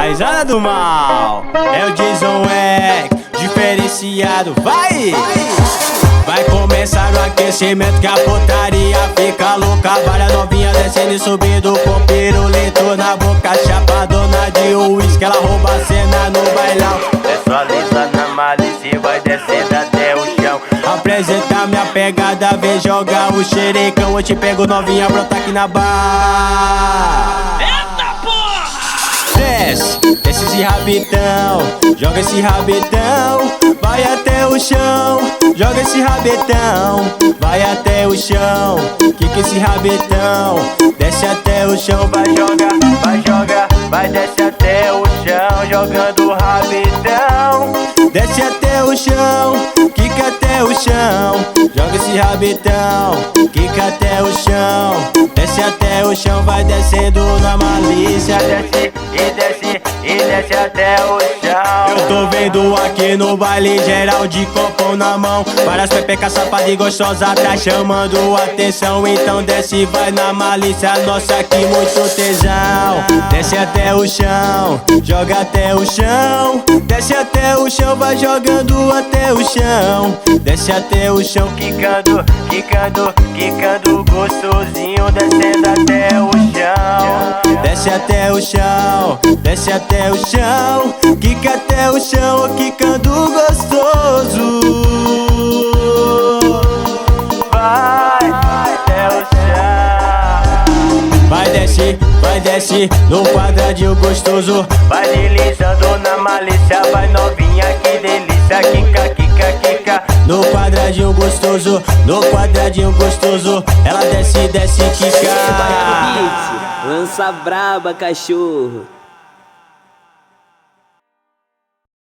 Paisana do mal, é o Jason X, diferenciado, vai! Vai começar o aquecimento que a putaria fica louca. Várias novinha descendo e subindo com pirulito na boca. Chapadona de uísque, ela rouba a cena no bailão. É só lisa na malícia e vai descendo até o chão. Apresenta minha pegada, vem jogar o xerecão. Eu te pego novinha, brota aqui na barra. Eita porra! Desce, desce esse rabetão, joga esse rabetão, vai até o chão. Joga esse rabetão, vai até o chão. Quica esse rabetão, desce até o chão. Vai jogar, vai desce até o chão. Jogando o rabetão, desce até o chão. Quica até o chão. Joga esse rabetão, quica até o chão. Desce até o chão, vai descendo na malícia. Desce e desce e desce até o chão. Eu tô vendo aqui no baile geral de copão na mão. Várias pepecas safada e gostosa tá chamando atenção. Então desce e vai na malícia, nossa que muito tesão. Desce até o chão, joga até o chão. Desce até o chão, vai jogando até o chão. Desce até o chão, quicando, quicando, quicando gostosinho. Descendo até o chão. Desce até o chão, desce até o chão. Quica até o chão, quicando gostoso. Vai até o chão. Vai desce no quadradinho gostoso. Vai deslizando na malícia, vai novinha, que delícia. Quica, quica, quica no quadradinho gostoso, no quadradinho gostoso. Ela desce, desce, quica. Lança braba, cachorro.